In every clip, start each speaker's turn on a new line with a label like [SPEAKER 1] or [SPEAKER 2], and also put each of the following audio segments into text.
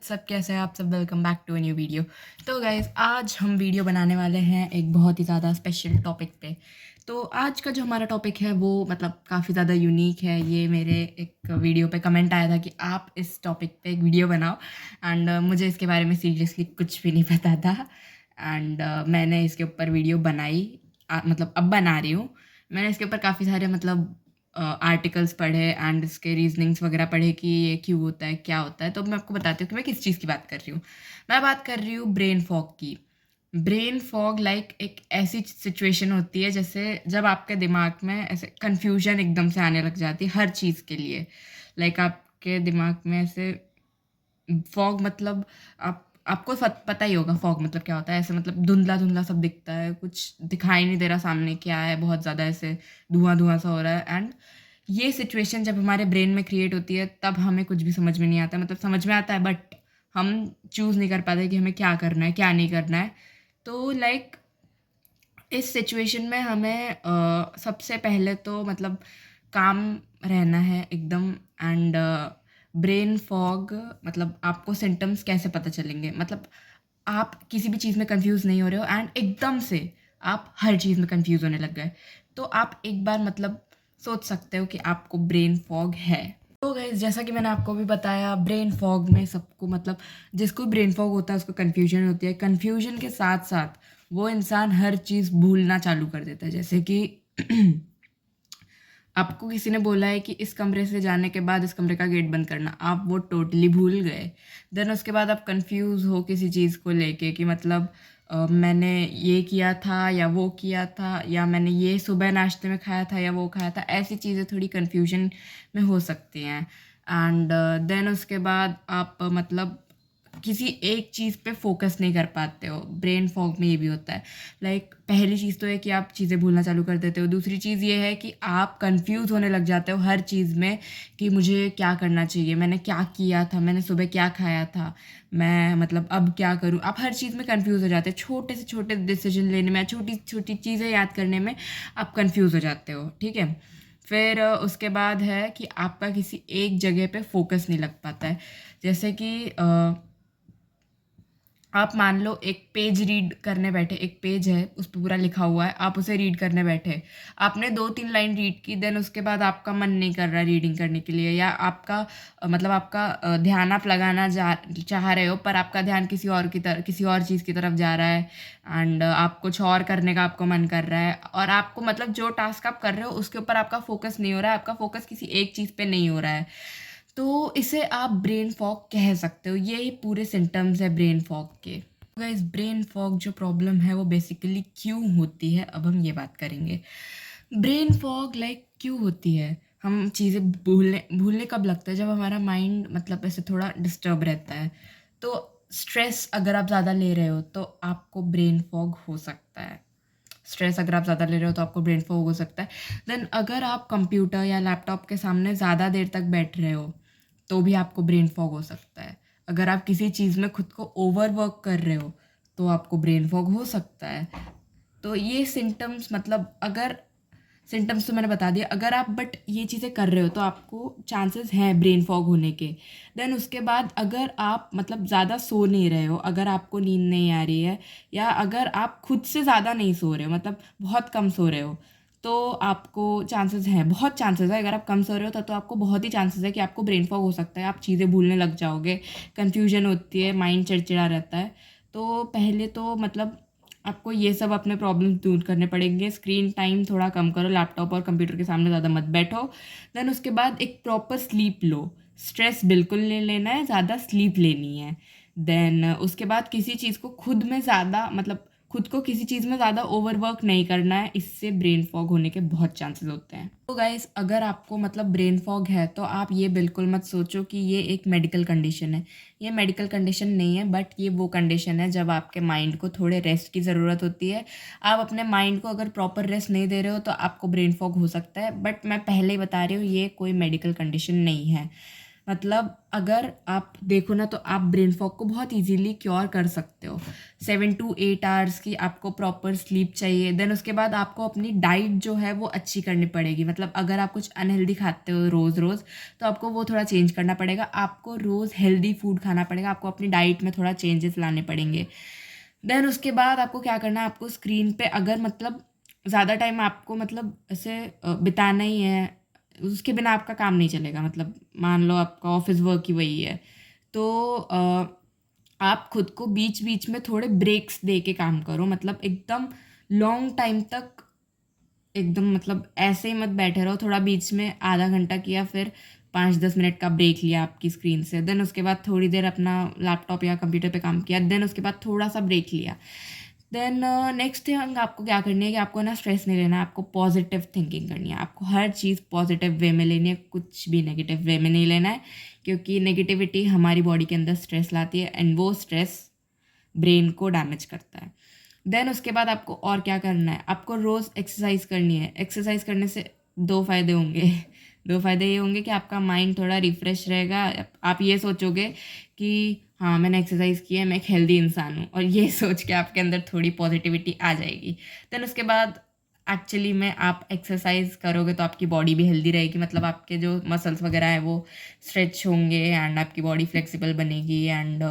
[SPEAKER 1] WhatsApp, कैसे हैं आप सब। Welcome back to a new video. तो गाइज़, आज हम वीडियो बनाने वाले हैं एक बहुत ही ज़्यादा स्पेशल टॉपिक पे। तो आज का जो हमारा टॉपिक है वो काफ़ी ज़्यादा यूनिक है। ये मेरे एक वीडियो पे कमेंट आया था कि आप इस टॉपिक पे एक वीडियो बनाओ, एंड मुझे इसके बारे में सीरियसली कुछ भी नहीं पता था। एंड मैंने इसके ऊपर वीडियो बनाई, अब बना रही हूँ। मैंने इसके ऊपर काफ़ी सारे आर्टिकल्स पढ़े एंड इसके रीजनिंग्स वगैरह पढ़े कि ये क्यों होता है, क्या होता है। तो मैं आपको बताती हूँ कि मैं किस चीज़ की बात कर रही हूँ। मैं बात कर रही हूँ ब्रेन फॉग की। ब्रेन फॉग एक ऐसी सिचुएशन होती है जैसे जब आपके दिमाग में ऐसे कन्फ्यूजन एकदम से आने लग जाती है हर चीज़ के लिए। आपके दिमाग में ऐसे फॉग आपको पता ही होगा फॉग क्या होता है। ऐसे धुंधला धुंधला सब दिखता है, कुछ दिखाई नहीं दे रहा सामने क्या है, बहुत ज़्यादा ऐसे धुआं धुआं सा हो रहा है। एंड ये सिचुएशन जब हमारे ब्रेन में क्रिएट होती है तब हमें कुछ भी समझ में नहीं आता। समझ में आता है बट हम चूज़ नहीं कर पाते कि हमें क्या करना है, क्या नहीं करना है। तो इस सिचुएशन में हमें सबसे पहले तो काम रहना है एकदम। एंड ब्रेन फॉग आपको सिम्टम्स कैसे पता चलेंगे, आप किसी भी चीज़ में कंफ्यूज नहीं हो रहे हो एंड एकदम से आप हर चीज़ में कंफ्यूज होने लग गए, तो आप एक बार सोच सकते हो कि आपको ब्रेन फॉग है। तो गाइस, जैसा कि मैंने आपको भी बताया, ब्रेन फॉग में सबको जिसको ब्रेन फॉग होता है उसको कन्फ्यूजन होती है। कन्फ्यूजन के साथ साथ वो इंसान हर चीज़ भूलना चालू कर देता है। जैसे कि आपको किसी ने बोला है कि इस कमरे से जाने के बाद इस कमरे का गेट बंद करना, आप वो टोटली भूल गए। देन उसके बाद आप कंफ्यूज हो किसी चीज़ को लेके कि मैंने ये किया था या वो किया था, या मैंने ये सुबह नाश्ते में खाया था या वो खाया था। ऐसी चीज़ें थोड़ी कंफ्यूजन में हो सकती हैं। एंड देन उसके बाद आप किसी एक चीज़ पे फोकस नहीं कर पाते हो। ब्रेन फॉग में ये भी होता है। पहली चीज़ तो है कि आप चीज़ें भूलना चालू कर देते हो। दूसरी चीज़ ये है कि आप कंफ्यूज होने लग जाते हो हर चीज़ में कि मुझे क्या करना चाहिए, मैंने क्या किया था, मैंने सुबह क्या खाया था, मैं अब क्या करूँ। आप हर चीज़ में कंफ्यूज हो जाते हो। छोटे से छोटे डिसीजन लेने में, छोटी छोटी चीज़ें याद करने में आप कंफ्यूज हो जाते हो। ठीक है। फिर उसके बाद है कि आपका किसी एक जगह पे फोकस नहीं लग पाता है। जैसे कि आप मान लो एक पेज रीड करने बैठे, एक पेज है उस पर पूरा लिखा हुआ है, आप उसे रीड करने बैठे, आपने 2-3 लाइन रीड की। देन उसके बाद आपका मन नहीं कर रहा रीडिंग करने के लिए, या आपका ध्यान आप लगाना चाह रहे हो पर आपका ध्यान किसी और चीज़ की तरफ जा रहा है। एंड आप कुछ और करने का आपको मन कर रहा है, और आपको जो टास्क आप कर रहे हो उसके ऊपर आपका फोकस नहीं हो रहा है, आपका फोकस किसी एक चीज़ पे नहीं हो रहा है। तो इसे आप ब्रेन फॉग कह सकते हो। ये पूरे सिम्टम्स है ब्रेन फॉग के। गाइस, ब्रेन फॉग जो प्रॉब्लम है वो बेसिकली क्यों होती है, अब हम ये बात करेंगे। ब्रेन फॉग क्यों होती है। हम चीज़ें भूलने भूलने कब लगता है, जब हमारा माइंड ऐसे थोड़ा डिस्टर्ब रहता है। तो स्ट्रेस अगर आप ज़्यादा ले रहे हो तो आपको ब्रेन फॉग हो सकता है। स्ट्रेस अगर आप ज़्यादा ले रहे हो तो आपको ब्रेन फॉग हो सकता है। देन अगर आप कंप्यूटर या लैपटॉप के सामने ज़्यादा देर तक बैठ रहे हो तो भी आपको ब्रेन फॉग हो सकता है। अगर आप किसी चीज़ में खुद को ओवरवर्क कर रहे हो तो आपको ब्रेन फॉग हो सकता है। तो ये सिम्टम्स अगर सिम्टम्स तो मैंने बता दिया। अगर आप बट ये चीज़ें कर रहे हो तो आपको चांसेस हैं ब्रेन फॉग होने के। देन उसके बाद अगर आप ज़्यादा सो नहीं रहे हो, अगर आपको नींद नहीं आ रही है, या अगर आप खुद से ज़्यादा नहीं सो रहे हो, बहुत कम सो रहे हो, तो आपको चांसेस हैं, बहुत चांसेस है। अगर आप कम सो रहे हो तो आपको बहुत ही चांसेस है कि आपको ब्रेन फॉग हो सकता है। आप चीज़ें भूलने लग जाओगे, कन्फ्यूजन होती है, माइंड चिड़चिड़ा रहता है। तो पहले तो आपको ये सब अपने प्रॉब्लम्स दूर करने पड़ेंगे। स्क्रीन टाइम थोड़ा कम करो, लैपटॉप और कंप्यूटर के सामने ज़्यादा मत बैठो। देन उसके बाद एक प्रॉपर स्लीप लो। स्ट्रेस बिल्कुल नहीं लेना है, ज़्यादा स्लीप लेनी है। देन उसके बाद किसी चीज़ को खुद में ज़्यादा खुद को किसी चीज़ में ज़्यादा ओवरवर्क नहीं करना है, इससे ब्रेन फॉग होने के बहुत चांसेस होते हैं। तो गाइस, अगर आपको ब्रेन फॉग है तो आप ये बिल्कुल मत सोचो कि ये एक मेडिकल कंडीशन है। ये मेडिकल कंडीशन नहीं है, बट ये वो कंडीशन है जब आपके माइंड को थोड़े रेस्ट की ज़रूरत होती है। आप अपने माइंड को अगर प्रॉपर रेस्ट नहीं दे रहे हो तो आपको ब्रेन फॉग हो सकता है। बट मैं पहले ही बता रही हूँ, ये कोई मेडिकल कंडीशन नहीं है। मतलब अगर आप देखो ना तो आप ब्रेन फॉग को बहुत इजीली क्योर कर सकते हो। 7 to 8 आवर्स की आपको प्रॉपर स्लीप चाहिए। देन उसके बाद आपको अपनी डाइट जो है वो अच्छी करनी पड़ेगी। मतलब अगर आप कुछ अनहेल्दी खाते हो रोज़ रोज़ तो आपको वो थोड़ा चेंज करना पड़ेगा। आपको रोज़ हेल्दी फूड खाना पड़ेगा। आपको अपनी डाइट में थोड़ा चेंजेस लाने पड़ेंगे। देन उसके बाद आपको क्या करना है, आपको स्क्रीन पे अगर मतलब ज़्यादा टाइम आपको मतलब ऐसे बिताना ही है, उसके बिना आपका काम नहीं चलेगा। मतलब मान लो आपका ऑफिस वर्क ही वही है, तो आप खुद को बीच बीच में थोड़े ब्रेक्स दे के काम करो। मतलब एकदम लॉन्ग टाइम तक एकदम मतलब ऐसे ही मत बैठे रहो। थोड़ा बीच में आधा घंटा किया, फिर 5-10 मिनट का ब्रेक लिया आपकी स्क्रीन से। देन उसके बाद थोड़ी देर अपना लैपटॉप या कंप्यूटर पे काम किया। देन उसके बाद थोड़ा सा ब्रेक लिया। देन नेक्स्ट थिंग आपको क्या करनी है कि आपको ना स्ट्रेस नहीं लेना है। आपको पॉजिटिव थिंकिंग करनी है। आपको हर चीज़ पॉजिटिव वे में लेनी है, कुछ भी नेगेटिव वे में नहीं लेना है। क्योंकि नेगेटिविटी हमारी बॉडी के अंदर स्ट्रेस लाती है एंड वो स्ट्रेस ब्रेन को डैमेज करता है। देन उसके बाद आपको और क्या करना है, आपको रोज़ एक्सरसाइज करनी है। एक्सरसाइज करने से दो फायदे होंगे। दो फायदे ये होंगे कि आपका माइंड थोड़ा रिफ्रेश रहेगा। आप ये सोचोगे कि हाँ मैंने एक्सरसाइज किया है, मैं एक हेल्दी इंसान हूँ, और ये सोच के आपके अंदर थोड़ी पॉजिटिविटी आ जाएगी। देन उसके बाद एक्चुअली में आप एक्सरसाइज करोगे तो आपकी बॉडी भी हेल्दी रहेगी। मतलब आपके जो मसल्स वगैरह है वो स्ट्रेच होंगे एंड आपकी बॉडी फ्लेक्सिबल बनेगी एंड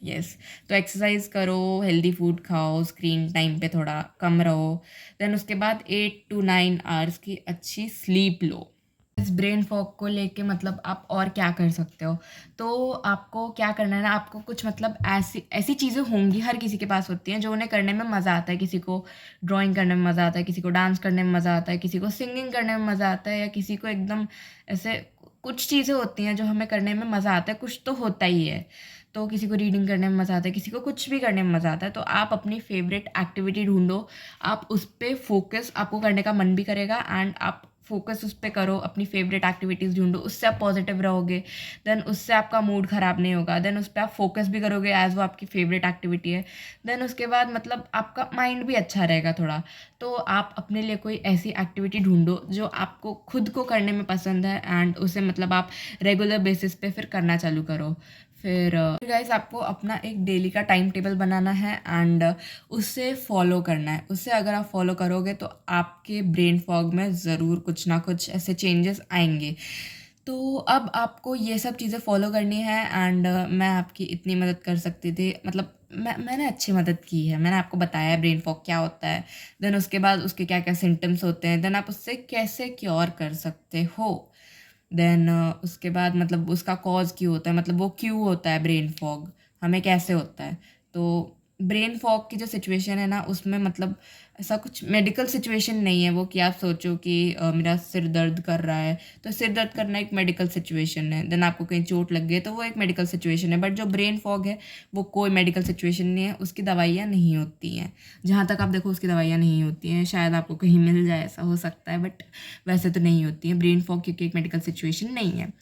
[SPEAKER 1] यस। तो एक्सरसाइज करो, हेल्दी फूड खाओ, स्क्रीन टाइम पे थोड़ा कम रहो। देन उसके बाद 8 to 9 आवर्स की अच्छी स्लीप लो। इस ब्रेन फॉग को लेके मतलब आप और क्या कर सकते हो, तो आपको क्या करना है ना, आपको कुछ मतलब ऐसी ऐसी चीज़ें होंगी, हर किसी के पास होती हैं, जो उन्हें करने में मज़ा आता है। किसी को ड्राइंग करने में मज़ा आता है, किसी को डांस करने में मज़ा आता है, किसी को सिंगिंग करने में मज़ा आता है, या किसी को एकदम ऐसे कुछ चीज़ें होती हैं जो हमें करने में मज़ा आता है। कुछ तो होता ही है। तो किसी को रीडिंग करने में मज़ा आता है, किसी को कुछ भी करने में मज़ा आता है। तो आप अपनी फेवरेट एक्टिविटी ढूंढो, आप उस पर फोकस, आपको करने का मन भी करेगा एंड आप फोकस उस पे करो। अपनी फेवरेट एक्टिविटीज़ ढूंढो, उससे आप पॉजिटिव रहोगे। देन उससे आपका मूड ख़राब नहीं होगा। देन उस पर आप फोकस भी करोगे एज़ वो आपकी फेवरेट एक्टिविटी है। देन उसके बाद मतलब आपका माइंड भी अच्छा रहेगा थोड़ा। तो आप अपने लिए कोई ऐसी एक्टिविटी ढूंढो जो आपको खुद को करने में पसंद है एंड उसे मतलब आप रेगुलर बेसिस पे फिर करना चालू करो। फिर गाइस आपको अपना एक डेली का टाइम टेबल बनाना है एंड उसे फॉलो करना है। उससे अगर आप फॉलो करोगे तो आपके ब्रेन फॉग में ज़रूर कुछ ना कुछ ऐसे चेंजेस आएंगे। तो अब आपको ये सब चीज़ें फॉलो करनी है एंड मैं आपकी इतनी मदद कर सकती थी। मतलब मैंने अच्छी मदद की है। मैंने आपको बताया है ब्रेन फॉग क्या होता है, देन उसके बाद उसके क्या क्या सिम्टम्स होते हैं, देन आप उससे कैसे क्योर कर सकते हो। देन उसके बाद मतलब उसका कॉज़ क्यों होता है, मतलब वो क्यों होता है ब्रेन फॉग, हमें कैसे होता है। तो ब्रेन फॉग की जो सिचुएशन है ना, उसमें मतलब ऐसा कुछ मेडिकल सिचुएशन नहीं है वो कि आप सोचो कि मेरा सिर दर्द कर रहा है। तो सिर दर्द करना एक मेडिकल सिचुएशन है। देन आपको कहीं चोट लग गई तो वो एक मेडिकल सिचुएशन है। बट जो ब्रेन फॉग है वो कोई मेडिकल सिचुएशन नहीं है, उसकी दवाइयाँ नहीं होती हैं। जहाँ तक आप देखो उसकी दवाइयाँ नहीं होती हैं। शायद आपको कहीं मिल जाए, ऐसा हो सकता है, बट वैसे तो नहीं होती हैं ब्रेन फॉग, क्योंकि एक मेडिकल सिचुएशन नहीं है।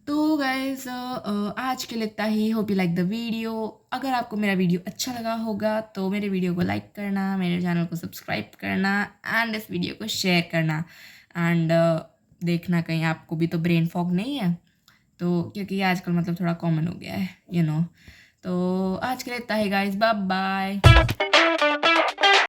[SPEAKER 1] तो गाइज आज के लिए इतना ही। Hope you like the video. अगर आपको मेरा वीडियो अच्छा लगा होगा तो मेरे वीडियो को लाइक करना, मेरे चैनल को सब्सक्राइब करना एंड इस वीडियो को शेयर करना एंड देखना कहीं आपको भी तो ब्रेन फॉग नहीं है। तो क्योंकि ये आजकल मतलब थोड़ा कॉमन हो गया है, तो आज के लिए इतना ही गाइज, बाय बाय।